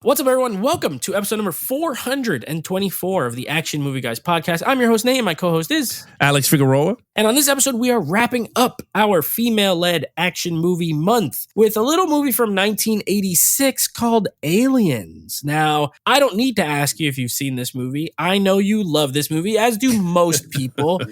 What's up, everyone? Welcome to episode number 424 of the Action Movie Guys podcast. I'm your host, Nate, and my co-host is Alex Figueroa. And on this episode, we are wrapping up our female-led action movie month with a little movie from 1986 called Aliens. Now, I don't need to ask you if you've seen this movie. I know you love this movie, as do most people.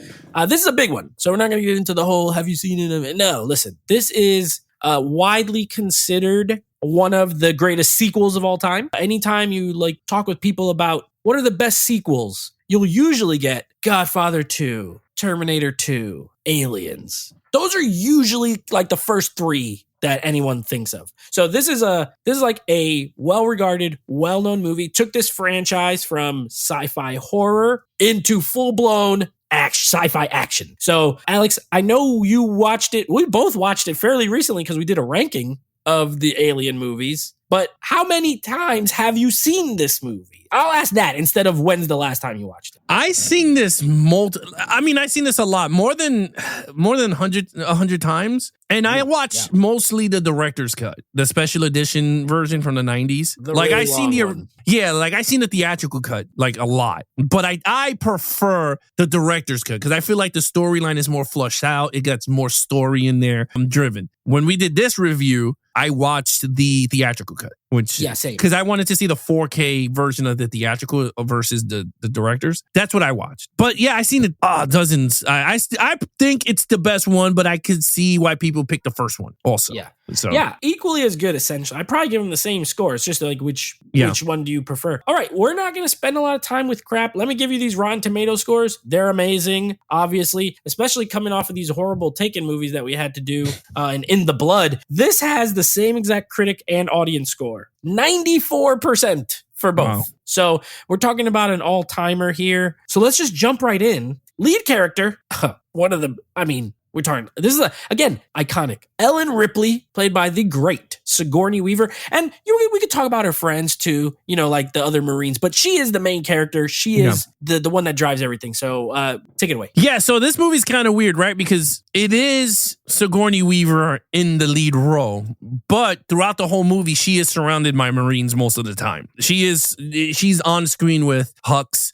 This is a big one, so we're not going to get into the whole, have you seen it? No, listen, this is widely considered one of the greatest sequels of all time. Anytime you talk with people about what are the best sequels, you'll usually get Godfather 2, Terminator 2, Aliens. Those are usually like the first three that anyone thinks of. So this is like a well-regarded, well-known movie. Took this franchise from sci-fi horror into full-blown sci-fi action. So Alex, I know you watched it. We both watched it fairly recently because we did a ranking of the Alien movies, but how many times have you seen this movie? I'll ask that instead of when's the last time you watched it. I've seen this I've seen this a lot, more than 100 times. And I watched mostly the director's cut, the special edition version from the 90s. I've seen the theatrical cut a lot. But I prefer the director's cut because I feel like the storyline is more flushed out. It gets more story in there. I'm driven. When we did this review, I watched the theatrical cut, same. Because I wanted to see the 4K version of the theatrical versus the director's. That's what I watched. But yeah, I've seen it dozens. I think it's the best one, but I could see why people picked the first one also. Yeah, equally as good, essentially. I'd probably give them the same score. It's just which one do you prefer? All right, we're not going to spend a lot of time with crap. Let me give you these Rotten Tomato scores. They're amazing, obviously, especially coming off of these horrible Taken movies that we had to do and In the Blood. This has the same exact critic and audience score. 94% for both. Wow. So we're talking about an all-timer here. So let's just jump right in. Lead character, we're talking, this is, again, iconic. Ellen Ripley, played by the great Sigourney Weaver. And we could talk about her friends too, like the other Marines, but she is the main character. She is the one that drives everything. So take it away. Yeah, so this movie's kind of weird, right? Because it is Sigourney Weaver in the lead role, but throughout the whole movie, she is surrounded by Marines most of the time. She's on screen with Hux,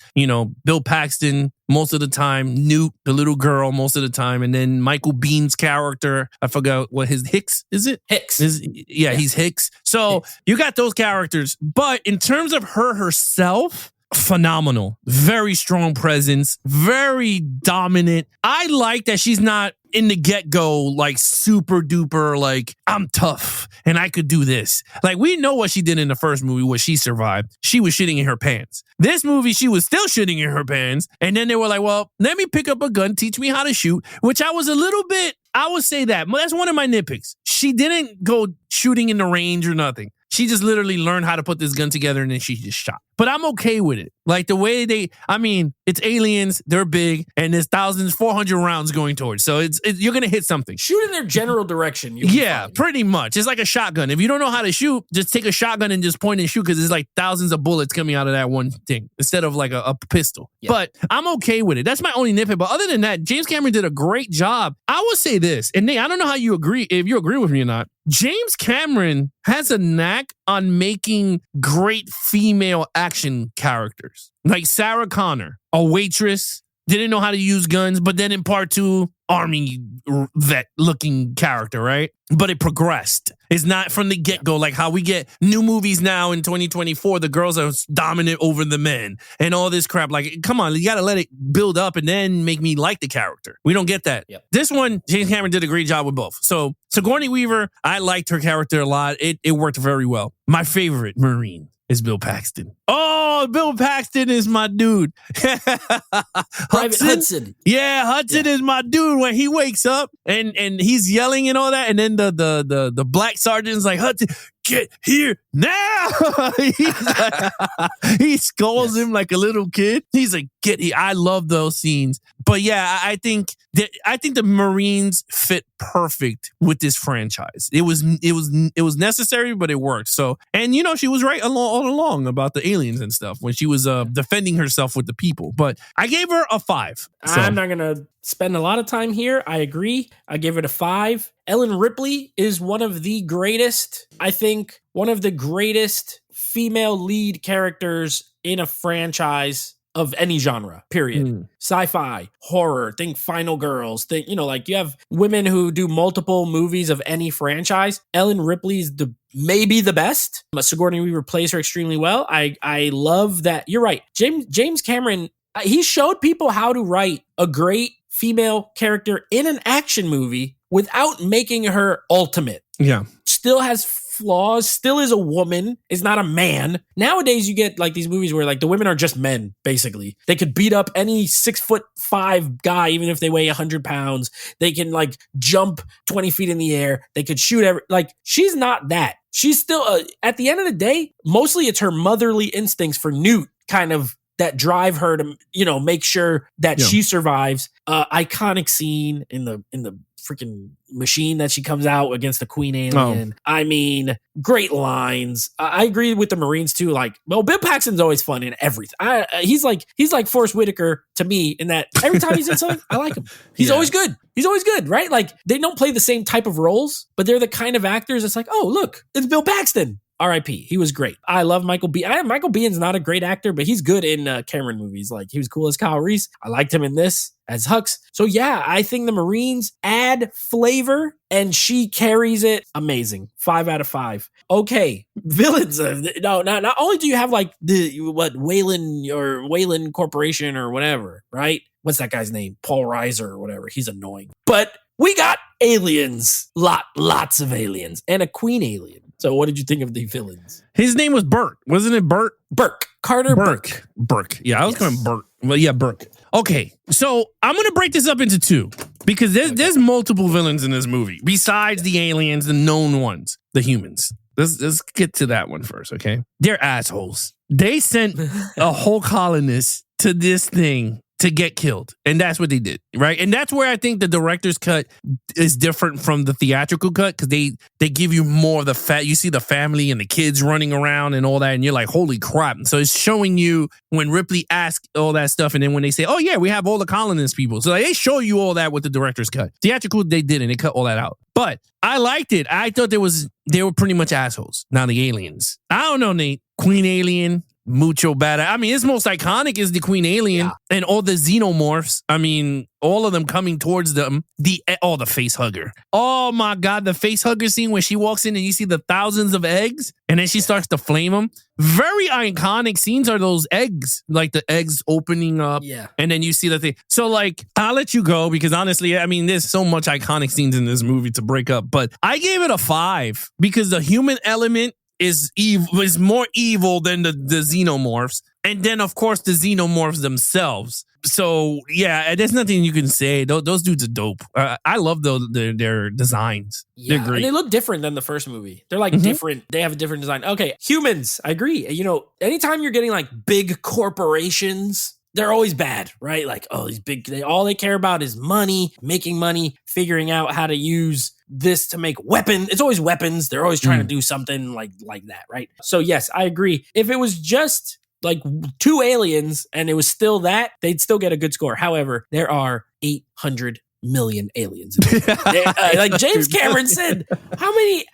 Bill Paxton most of the time, Newt, the little girl, most of the time, and then Michael Bihn's character, I forgot what Hicks, is it? Hicks. He's Hicks. So you got those characters, but in terms of her herself, phenomenal. Very strong presence, very dominant. I like that she's not in the get-go super duper I'm tough and I could do this. We know what she did in the first movie, what she survived. She was shitting in her pants. This movie, she was still shitting in her pants, and then they were like, well, let me pick up a gun, teach me how to shoot, which I was a little bit, I would say that's one of my nitpicks. She didn't go shooting in the range or nothing. She just literally learned how to put this gun together and then she just shot. But I'm okay with it. The way it's aliens, they're big, and there's 400 rounds going towards. So you're going to hit something. Shoot in their general direction. Yeah, pretty much. It's like a shotgun. If you don't know how to shoot, just take a shotgun and just point and shoot because there's thousands of bullets coming out of that one thing instead of a pistol. Yeah. But I'm okay with it. That's my only nitpick. But other than that, James Cameron did a great job. I would say this, and Nate, I don't know how you agree, if you agree with me or not. James Cameron has a knack on making great female action characters. Like Sarah Connor, a waitress, didn't know how to use guns, but then in part 2, army vet looking character, right? But it progressed. It's not from the get-go like how we get new movies now in 2024. The girls are dominant over the men and all this crap. Come on, you got to let it build up and then make me like the character. We don't get that. Yep. This one, James Cameron did a great job with both. So Sigourney Weaver, I liked her character a lot. It worked very well. My favorite Marine is Bill Paxton. Oh, Bill Paxton is my dude. Private Hudson. Yeah, Hudson is my dude. When he wakes up and he's yelling and all that, and then the black sergeant's like, Hudson, get here now. He scolds him like a little kid. He's like, get here. I love those scenes. But yeah, I think the Marines fit perfect with this franchise. It was necessary, but it worked. So, and she was right all along about the aliens and stuff when she was defending herself with the people. But I gave her a 5. So. I'm not gonna spend a lot of time here. I agree. I gave it a 5. Ellen Ripley is one of the greatest, I think, one of the greatest female lead characters in a franchise of any genre, period. Sci-fi, horror, think Final Girls, think, like you have women who do multiple movies of any franchise. Ellen Ripley's maybe the best. Sigourney Weaver plays her extremely well. I love that. You're right. James Cameron, he showed people how to write a great female character in an action movie without making her ultimate. Yeah. Still has flaws, still is a woman, is not a man. Nowadays, you get like these movies where like the women are just men, basically. They could beat up any 6'5" guy, even if they weigh 100 pounds. They can like jump 20 feet in the air. They could shoot she's not that. She's still, at the end of the day, mostly it's her motherly instincts for Newt kind of that drive her to, make sure that she survives. Iconic scene in the freaking machine that she comes out against the Queen alien. I mean, great lines. I agree with the Marines too. Bill Paxton's always fun in everything. He's like Forrest Whitaker to me in that every time he's in something, I like him. He's always good. He's always good, right? Like they don't play the same type of roles, but they're the kind of actors that's like, oh, look, it's Bill Paxton. R.I.P. He was great. I love Michael Biehn. Michael Bihn's not a great actor, but he's good in Cameron movies. Like he was cool as Kyle Reese. I liked him in this as Hux. So yeah, I think the Marines add flavor and she carries it. Amazing. 5 out of 5. Okay, villains. Not only do you have like Wayland Corporation or whatever, right? What's that guy's name? Paul Reiser or whatever. He's annoying. But we got aliens. Lots of aliens and a queen alien. So what did you think of the villains? His name was Burt. Wasn't it Burt? Burke. Carter Burke. Burke. Yeah, I was going Burt. Well, yeah, Burke. Okay, so I'm going to break this up into two because there's multiple villains in this movie besides the aliens, the known ones, the humans. Let's get to that one first, okay? They're assholes. They sent a whole colonist to this thing to get killed. And that's what they did, right? And that's where I think the director's cut is different from the theatrical cut because they give you more of the you see the family and the kids running around and all that, and you're like, holy crap. So it's showing you when Ripley asks all that stuff, and then when they say, oh yeah, we have all the colonist people. So they show you all that with the director's cut. Theatrical, they didn't. They cut all that out. But I liked it. I thought they were pretty much assholes. Now the aliens. I don't know, Nate. Queen alien. Mucho better. I mean, its most iconic is the Queen Alien and all the xenomorphs. I mean, all of them coming towards them. The face hugger. Oh my God, the face hugger scene where she walks in and you see the thousands of eggs and then she starts to flame them. Very iconic scenes are those eggs, like the eggs opening up. Yeah. And then you see the thing. So like, I'll let you go because honestly, I mean, there's so much iconic scenes in this movie to break up, but I gave it a 5 because the human element is more evil than the xenomorphs. And then, of course, the xenomorphs themselves. So, yeah, there's nothing you can say. Those dudes are dope. I love their designs. Yeah, they're great. And they look different than the first movie. They're like different. They have a different design. Okay, humans, I agree. Anytime you're getting like big corporations, they're always bad, right? Like, oh, these big, all they care about is money, making money, figuring out how to use this to make weapons. It's always weapons. They're always trying to do something like that, right? So yes, I agree. If it was just like 2 aliens and it was still that, they'd still get a good score. However, there are 800 million aliens. Like James Cameron said, how many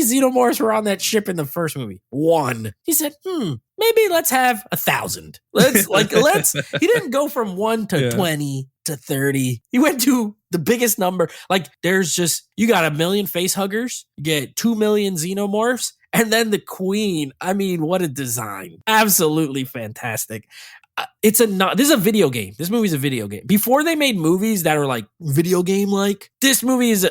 xenomorphs were on that ship in the first movie? 1. He said, maybe let's have 1,000. He didn't go from 1 to 20 to 30. He went to the biggest number. Like you got 1 million face huggers, you get 2 million xenomorphs, and then the Queen. I mean, what a design. Absolutely fantastic. This is a video game. This movie's a video game. Before they made movies that are like video game like, this movie is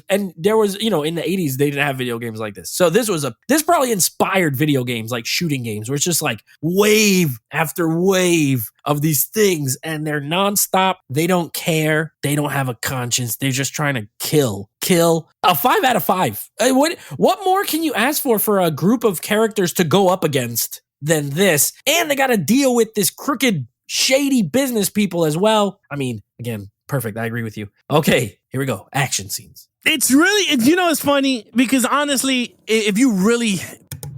and there was, in the 80s they didn't have video games like this. So this probably inspired video games like shooting games where it's just like wave after wave of these things and they're nonstop. They don't care. They don't have a conscience. They're just trying to kill. A 5 out of 5. What more can you ask for a group of characters to go up against than this? And they got to deal with this crooked, shady business people as well. I mean, again, perfect. I agree with you. Okay, here we go. Action scenes. It's really, it's funny because honestly, if you really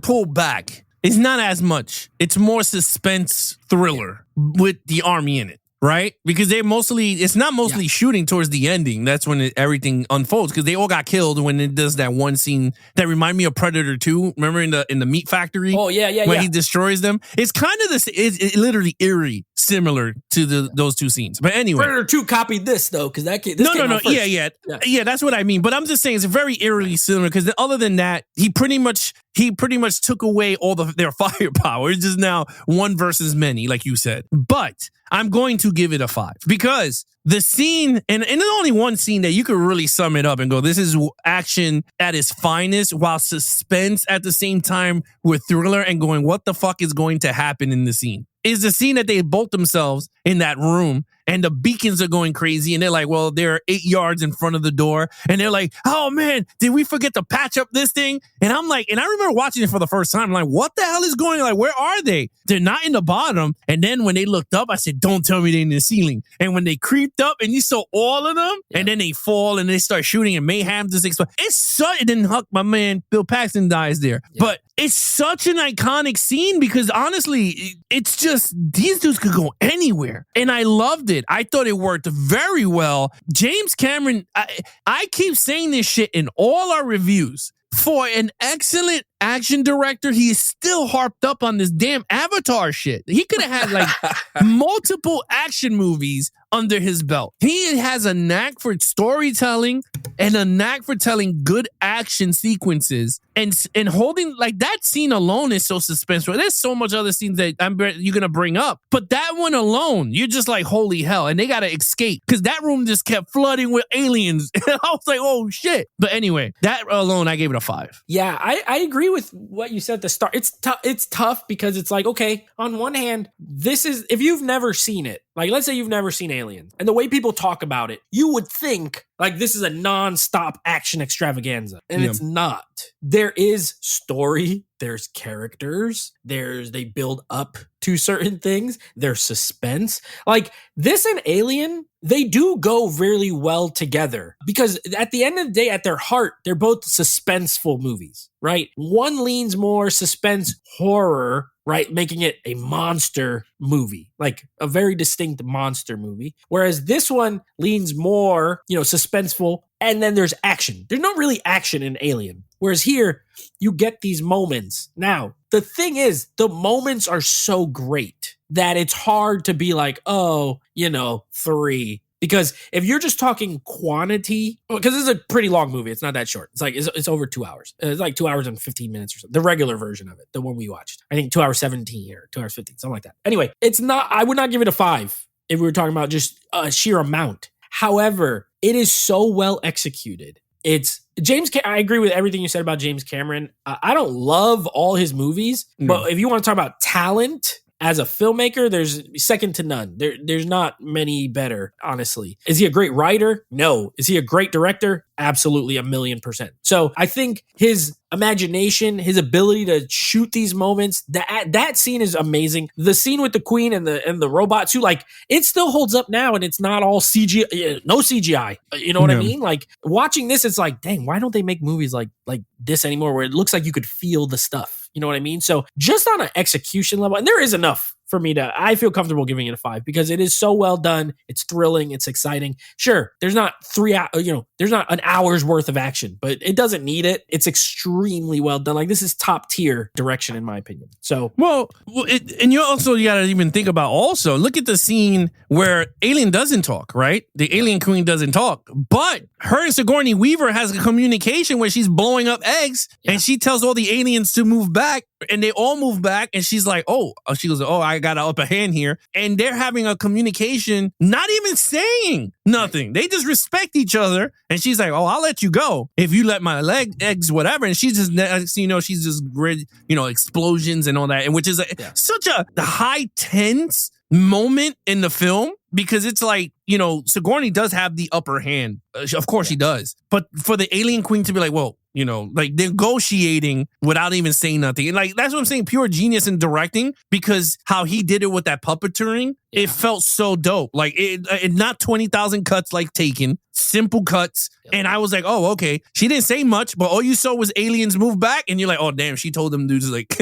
pull back, it's not as much. It's more suspense thriller with the army in it. right? Because it's not mostly shooting towards the ending. That's when everything unfolds because they all got killed when it does that one scene that remind me of Predator 2. Remember in the meat factory? Oh, yeah. When he destroys them. It's kind of this, it's literally eerie, similar to those two scenes. But anyway. Predator 2 copied this, though, because that came No. Yeah, that's what I mean. But I'm just saying it's very eerily similar because other than that, he pretty much took away all their firepower. It's just now one versus many, like you said. But I'm going to give it a 5 because the scene, and there's only one scene that you could really sum it up and go, this is action at its finest while suspense at the same time with thriller and going, what the fuck is going to happen in the scene? Is the scene that they bolt themselves in that room and the beacons are going crazy and they're like, well, they're 8 yards in front of the door and they're like, oh man, did we forget to patch up this thing? And I'm like, and I remember watching it for the first time. I'm like, what the hell is going on? Like, where are they? They're not in the bottom. And then when they looked up, I said, don't tell me they're in the ceiling. And when they creeped up and you saw all of them and then they fall and they start shooting and mayhem just explode. It didn't Huck, my man, Bill Paxton dies there. Yeah. But it's such an iconic scene because honestly, it's just, these dudes could go anywhere. And I loved it. I thought it worked very well. James Cameron, I keep saying this shit in all our reviews. For an excellent action director, he is still harped up on this damn Avatar shit. He could have had like multiple action movies under his belt. He has a knack for storytelling and a knack for telling good action sequences and holding, like, that scene alone is so suspenseful. There's so much other scenes that you're going to bring up, but that one alone, you're just like, holy hell. And they got to escape because that room just kept flooding with aliens. And I was like, oh shit. But anyway, that alone, I gave it a 5. Yeah, I agree with what you said at the start. It's tough because it's like, okay, on one hand, this is, if you've never seen it, like, let's say you've never seen Aliens, and the way people talk about it, you would think like this is a non-stop action extravaganza, and it's not. There is story, there's characters, they build up to certain things, there's suspense. Like this and Alien, they do go really well together because at the end of the day, at their heart, they're both suspenseful movies, right? One leans more suspense horror, right? Making it a monster movie, like a very distinct monster movie. Whereas this one leans more, suspenseful. And then there's action. There's not really action in Alien. Whereas here, you get these moments. Now, the thing is, the moments are so great that it's hard to be like, 3. Because if you're just talking quantity, because this is a pretty long movie, it's not that short. It's like it's over 2 hours. It's like 2 hours and 15 minutes or something. The regular version of it, the one we watched, I think 2 hours 17 or 2 hours 15, something like that. Anyway, it's not. I would not give it a 5 if we were talking about just a sheer amount. However, it is so well executed. It's I agree with everything you said about James Cameron. I don't love all his movies, but if you want to talk about talent as a filmmaker, there's second to none. There's not many better, honestly. Is he a great writer? No. Is he a great director? Absolutely, 1,000,000%. So I think his imagination, his ability to shoot these moments, that scene is amazing. The scene with the Queen and the robot too, like it still holds up now, and it's not all CGI, no CGI. You know what I mean? Like watching this, it's like, dang, why don't they make movies like this anymore, where it looks like you could feel the stuff? You know what I mean? So just on an execution level, and there is enough for me I feel comfortable giving it a 5 because it is so well done. It's thrilling. It's exciting. Sure, there's not there's not an hour's worth of action, but it doesn't need it. It's extremely well done. Like this is top tier direction in my opinion. So, and you gotta even think about look at the scene where Alien doesn't talk, right? The Alien Queen doesn't talk, but her and Sigourney Weaver has a communication where she's blowing up eggs and she tells all the aliens to move back. And they all move back, and she's like, she goes, I got an upper hand here. And they're having a communication, not even saying nothing. They just respect each other. And she's like, I'll let you go if you let my eggs, whatever. And she's just, she's just, explosions and all that. And which is such a high tense moment in the film because it's like, Sigourney does have the upper hand. Of course she does. But for the Alien Queen to be like, negotiating without even saying nothing. And that's what I'm saying, pure genius in directing, because how he did it with that puppeteering, it felt so dope. Like it not 20,000 cuts like Taken simple cuts. And I was like, oh, okay. She didn't say much, but all you saw was aliens move back. And you're like, oh, damn, she told them dudes like,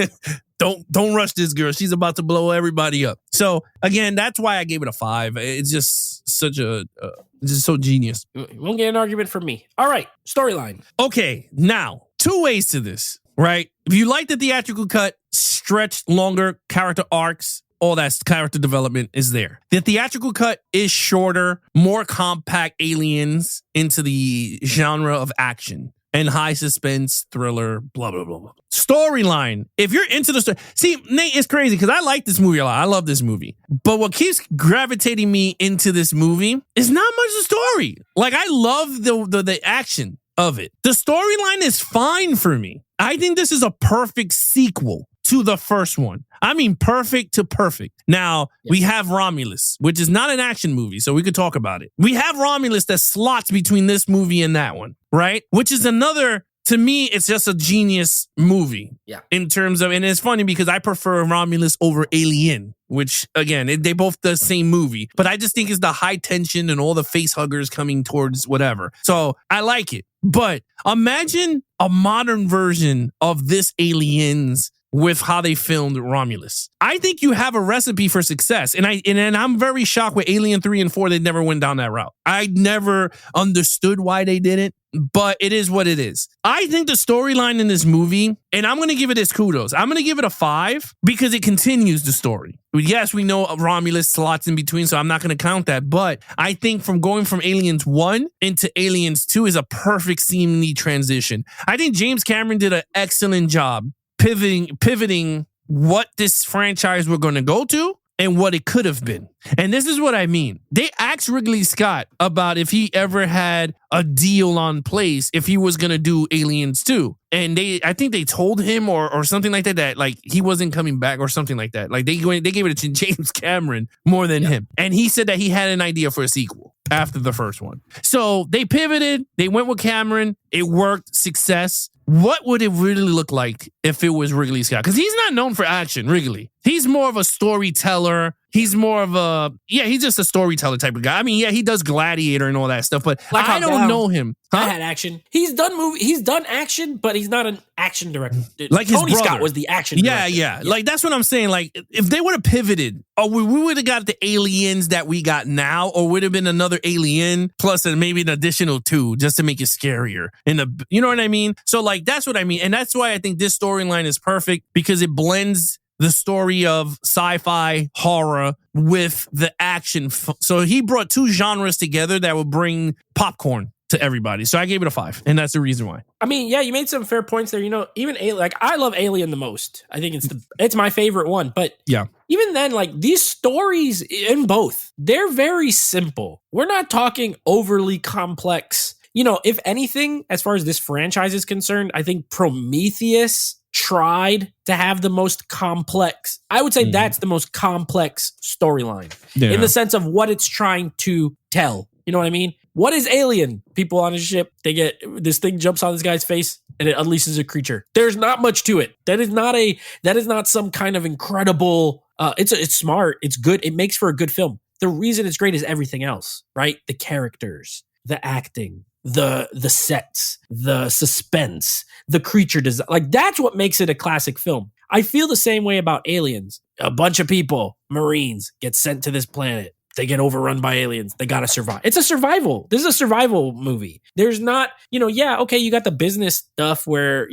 don't rush this girl. She's about to blow everybody up. So again, that's why I gave it a 5. It's just such just so genius. You won't get an argument from me. All right, storyline. Okay, now, 2 ways to this, right? If you like the theatrical cut, stretched longer character arcs, all that character development is there. The theatrical cut is shorter, more compact aliens into the genre of action and high suspense thriller, blah, blah, blah, blah. Storyline. If you're into the story, see, Nate, it's crazy because I like this movie a lot. I love this movie. But what keeps gravitating me into this movie is not much of story. Like, I love the action of it. The storyline is fine for me. I think this is a perfect sequel to the first one. I mean, perfect to perfect. Now, we have Romulus, which is not an action movie, so we could talk about it. We have Romulus that slots between this movie and that one, right? Which is another, to me, it's just a genius movie. Yeah. In terms of, and it's funny because I prefer Romulus over Alien, which, again, they both the same movie. But I just think it's the high tension and all the face huggers coming towards whatever. So I like it. But imagine a modern version of this Aliens with how they filmed Romulus. I think you have a recipe for success. And I'm very shocked with Alien 3 and 4, they never went down that route. I never understood why they didn't, but it is what it is. I think the storyline in this movie, and I'm going to give it its kudos. I'm going to give it a 5 because it continues the story. Yes, we know Romulus slots in between, so I'm not going to count that. But I think from going from Aliens 1 into Aliens 2 is a perfect seamless transition. I think James Cameron did an excellent job pivoting what this franchise we're going to go to and what it could have been. And this is what I mean. They asked Ridley Scott about if he ever had a deal on place if he was going to do Aliens 2. And I think they told him or something like that like he wasn't coming back or something like that. Like they gave it to James Cameron more than him. And he said that he had an idea for a sequel after the first one. So they pivoted. They went with Cameron. It worked. Success. What would it really look like if it was Ridley Scott? Because he's not known for action, Ridley. He's more of a storyteller. He's more of he's just a storyteller type of guy. I mean, yeah, he does Gladiator and all that stuff, but I don't know him. I had action. He's done action, but he's not an action director. Like Tony his brother. Scott was the action director. Yeah. Like, that's what I'm saying. Like, if they would have pivoted, or we would have got the aliens that we got now, or would have been another alien plus maybe an additional 2 just to make it scarier. You know what I mean? So, like, that's what I mean. And that's why I think this storyline is perfect because it blends the story of sci-fi horror with the action. So he brought 2 genres together that would bring popcorn to everybody. So I gave it a 5, and that's the reason why. I mean, yeah, you made some fair points there. You know, even like I love Alien the most. I think it's my favorite one. But yeah, even then, like these stories in both, they're very simple. We're not talking overly complex. You know, if anything, as far as this franchise is concerned, I think Prometheus tried to have the most complex. I would say that's the most complex storyline in the sense of what it's trying to tell. You know what I mean? What is Alien? People on a ship, they get this thing jumps on this guy's face and it unleashes a creature. There's not much to it. That is not some kind of incredible. It's smart. It's good. It makes for a good film. The reason it's great is everything else, right? The characters, the acting, the sets, the suspense, the creature design. Like that's what makes it a classic film. I feel the same way about Aliens. A bunch of people, Marines, get sent to this planet. They get overrun by aliens. They got to survive. It's a survival. This is a survival movie. There's not, you got the business stuff where,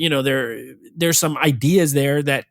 there's some ideas there that,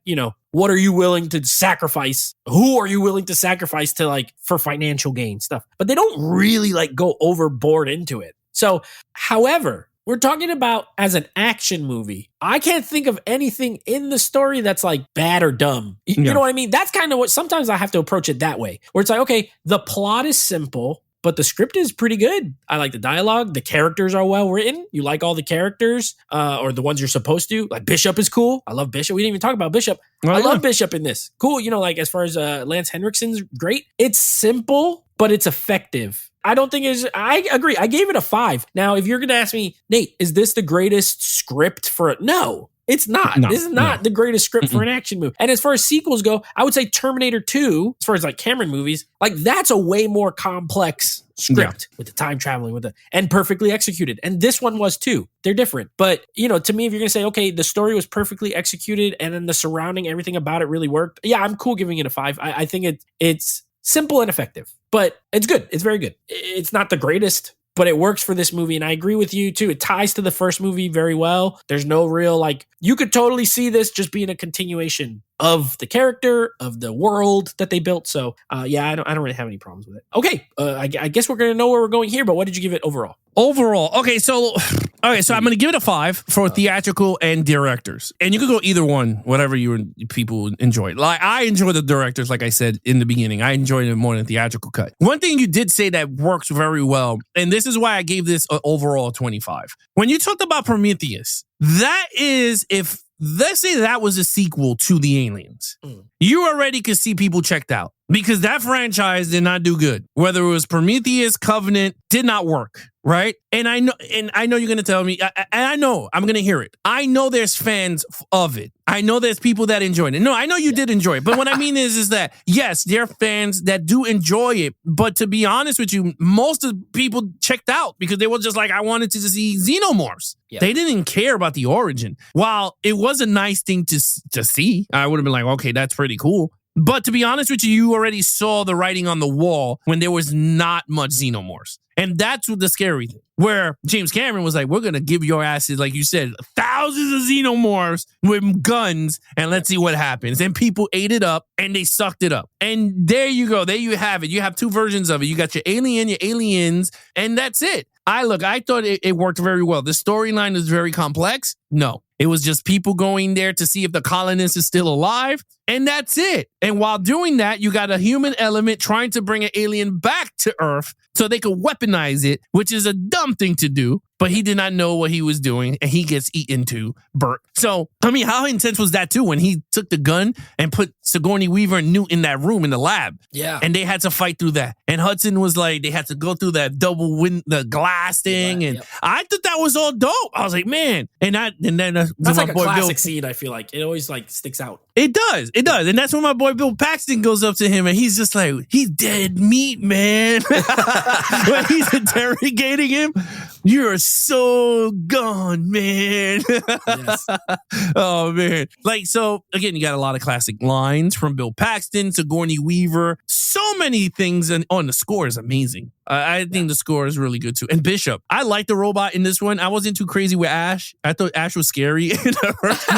what are you willing to sacrifice? Who are you willing to sacrifice to for financial gain stuff? But they don't really go overboard into it. So, however, we're talking about as an action movie. I can't think of anything in the story that's bad or dumb. You know what I mean? That's kind of what sometimes I have to approach it that way, where it's okay, the plot is simple, but the script is pretty good. I like the dialogue. The characters are well written. You like all the characters, or the ones you're supposed to. Like Bishop is cool. I love Bishop. We didn't even talk about Bishop. I love Bishop in this. Cool. As far as Lance Henriksen's great. It's simple, but it's effective. I don't think I agree. I gave it a 5. Now, if you're going to ask me, Nate, is this the greatest script for it? No. It's not. No, This is not the greatest script for an action movie. And as far as sequels go, I would say Terminator 2, as far as like Cameron movies, like that's a way more complex script with the time traveling and perfectly executed. And this one was too. They're different. But, you know, to me, if you're going to say, okay, the story was perfectly executed and then the surrounding, everything about it really worked. Yeah, I'm cool giving it a 5. I think it's simple and effective, but it's good. It's very good. It's not the greatest, but it works for this movie. And I agree with you too. It ties to the first movie very well. There's no real, like, you could totally see this just being a continuation of the character, of the world that they built. So yeah, I don't really have any problems with it. Okay, I guess we're going to know where we're going here, but what did you give it overall? Okay, so I'm going to give it a 5 for theatrical and directors. And you could go either one, whatever people enjoy. Like, I enjoy the directors, like I said in the beginning. I enjoyed it more than the theatrical cut. One thing you did say that works very well, and this is why I gave this overall 25. When you talked about Prometheus, that is, if let's say that was a sequel to the Aliens, you already could see people checked out because that franchise did not do good. Whether it was Prometheus, Covenant, did not work, right? And I know you're going to tell me, and I know I'm going to hear it. I know there's fans of it. I know there's people that enjoyed it. No, I know you did enjoy it. But what I mean is that, yes, there are fans that do enjoy it. But to be honest with you, most of the people checked out because they were just like, I wanted to see xenomorphs. Yeah. They didn't care about the origin. While it was a nice thing to see, I would have been like, okay, that's pretty cool. But to be honest with you, you already saw the writing on the wall when there was not much xenomorphs. And that's what the scary thing. Where James Cameron was like, we're going to give your asses, like you said, thousands of xenomorphs with guns, and let's see what happens. And people ate it up, and they sucked it up. And there you go. There you have it. You have two versions of it. You got your alien, your aliens, and that's it. I thought it worked very well. The storyline is very complex. No, it was just people going there to see if the colonist is still alive. And that's it. And while doing that, you got a human element trying to bring an alien back to Earth so they could weaponize it, which is a dumb thing to do. But he did not know what he was doing, and he gets eaten to Bert. So, I mean, how intense was that, too, when he took the gun and put Sigourney Weaver and Newt in that room in the lab? Yeah. And they had to fight through that. And Hudson was like, they had to go through that the glass thing. And I thought that was all dope. I was like, man. And then that's like a classic scene, I feel like. It always, like, sticks out. It does. It does. And that's when my boy Bill Paxton goes up to him, and he's just like, he's dead meat, man. When he's interrogating him, you're so gone, man. Yes. Oh, man. Like, so, again, you got a lot of classic lines from Bill Paxton, Sigourney Weaver. So many things. And the score is amazing. I think the score is really good, too. And Bishop. I like the robot in this one. I wasn't too crazy with Ash. I thought Ash was scary in the first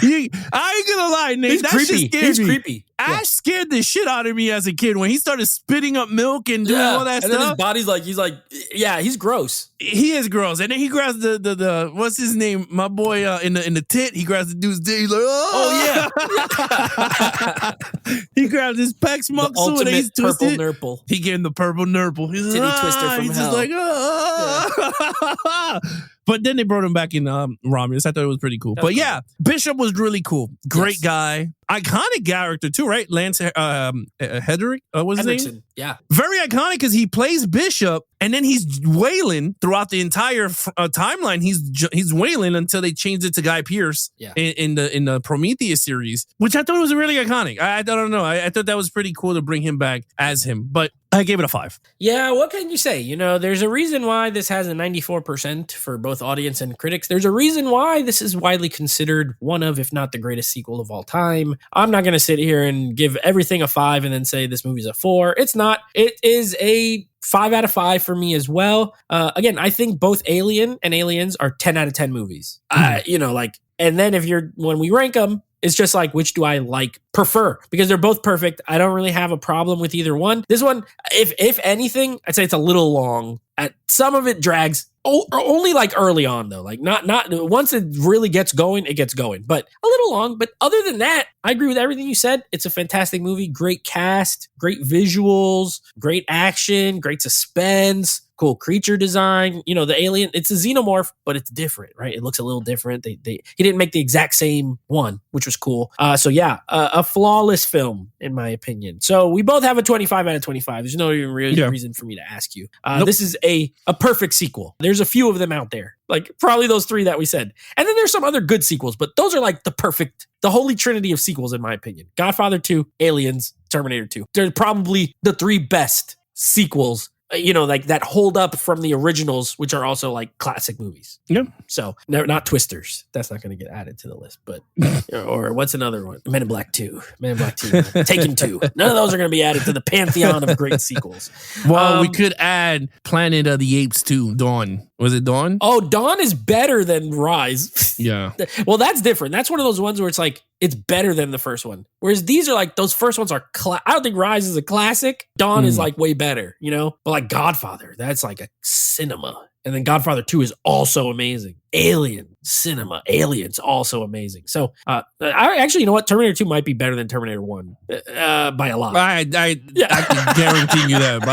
movie. I ain't gonna lie, Nate. He's creepy. He's creepy. Ash scared the shit out of me as a kid when he started spitting up milk and doing all that stuff. And then his body's like, he's gross. He is gross. And then he grabs the what's his name? My boy in the tit. He grabs the dude's tit. He's like, oh yeah. He grabs his pecs muscle and he's twisted. Purple nurple. He gave him the purple nurple. He's titty twister from he's hell. Just like, But then they brought him back in Romulus. I thought it was pretty cool. But yeah, Bishop was really cool. Great guy. Iconic character too, right? Lance Hedrick, what's his name? Yeah. Very iconic because he plays Bishop and then he's Wayland throughout the entire timeline. He's Wayland until they changed it to Guy Pearce in the Prometheus series, which I thought was really iconic. I don't know. I thought that was pretty cool to bring him back as him, but I gave it a 5. Yeah, what can you say? You know, there's a reason why this has a 94% for both audience and critics. There's a reason why this is widely considered one of, if not the greatest sequel of all time. I'm not going to sit here and give everything a 5 and then say this movie's a 4. It's not. It is a 5 out of 5 for me as well. Again, I think both Alien and Aliens are 10 out of 10 movies. And then when we rank them, it's just like, which do I prefer? Because they're both perfect. I don't really have a problem with either one. This one, if anything, I'd say it's a little long. Some of it drags only early on though. Not once it really gets going, it gets going. But a little long. But other than that, I agree with everything you said. It's a fantastic movie. Great cast, great visuals, great action, great suspense. cool creature design. You know, the alien, it's a xenomorph, but it's different, right? It looks a little different. He didn't make the exact same one, which was cool. So yeah, a flawless film in my opinion. So we both have a 25 out of 25. There's no even reason for me to ask you. This is a perfect sequel. There's a few of them out there, like probably those 3 that we said. And then there's some other good sequels, but those are like the holy trinity of sequels in my opinion. Godfather 2, Aliens, Terminator 2. They're probably the 3 best sequels, you know, like that hold up from the originals, which are also like classic movies. Yeah. So not Twisters. That's not going to get added to the list, but, or what's another one? Men in Black 2, Taken 2. None of those are going to be added to the pantheon of great sequels. Well, we could add Planet of the Apes 2, Dawn. Was it Dawn? Oh, Dawn is better than Rise. Yeah. Well, that's different. That's one of those ones where it's like, it's better than the first one. Whereas these are like, those first ones are, I don't think Rise is a classic. Dawn is like way better, you know? But like Godfather, that's like a cinema. And then Godfather 2 is also amazing. Alien, cinema, Aliens, also amazing. So I actually, you know what? Terminator 2 might be better than Terminator 1 by a lot. I can guarantee you that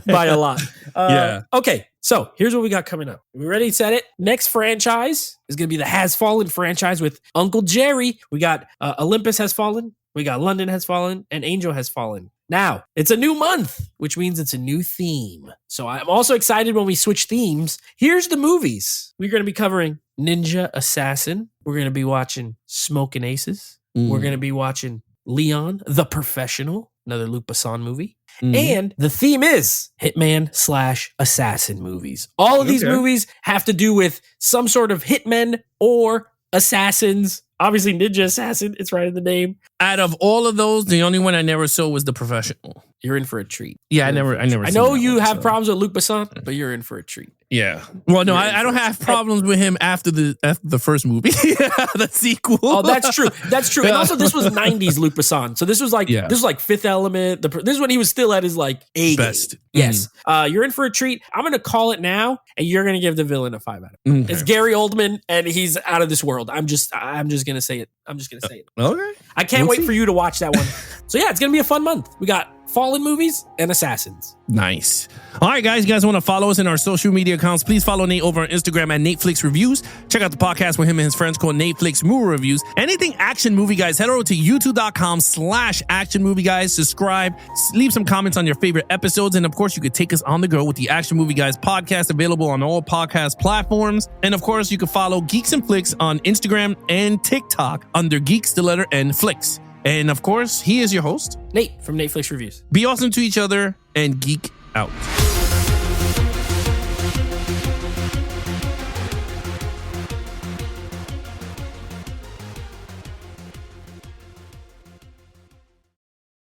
by a lot. Yeah. Okay, so here's what we got coming up. We ready to set it? Next franchise is going to be the Has Fallen franchise with Uncle Jerry. We got Olympus Has Fallen. We got London Has Fallen and Angel Has Fallen. Now, it's a new month, which means it's a new theme. So I'm also excited when we switch themes. Here's the movies. We're going to be covering Ninja Assassin. We're going to be watching Smokin' Aces. We're going to be watching Leon, the Professional, another Luc Besson movie. And the theme is Hitman/Assassin movies. All of these movies have to do with some sort of hitmen or assassins. Obviously, Ninja Assassin, it's right in the name. Out of all of those, the only one I never saw was The Professional. You're in for a treat. Yeah, I never. I know you have problems with Luc Besson, but you're in for a treat. Yeah. Well, no, I don't have problems with him after the first movie, the sequel. Oh, that's true. That's true. And also, this was '90s Luc Besson, so this was like Fifth Element. This is when he was still at his like A best. Yes. You're in for a treat. I'm gonna call it now, and you're gonna give the villain a 5 out of 5. It's Gary Oldman, and he's out of this world. I'm just gonna say it. Okay. I can't wait for you to watch that one. So yeah, it's gonna be a fun month. We got Fallen movies and Assassins. Nice. All right, guys. You guys want to follow us in our social media accounts? Please follow Nate over on Instagram at NateFlix Reviews. Check out the podcast with him and his friends called NateFlix Movie Reviews. Anything action movie, guys, head over to youtube.com/action movie guys. Subscribe, leave some comments on your favorite episodes. And of course, you could take us on the go with the Action Movie Guys podcast, available on all podcast platforms. And of course, you can follow Geeks and Flicks on Instagram and TikTok under Geeks, the letter N, Flicks. And of course, he is your host, Nate from NateFlix Reviews. Be awesome to each other and geek out.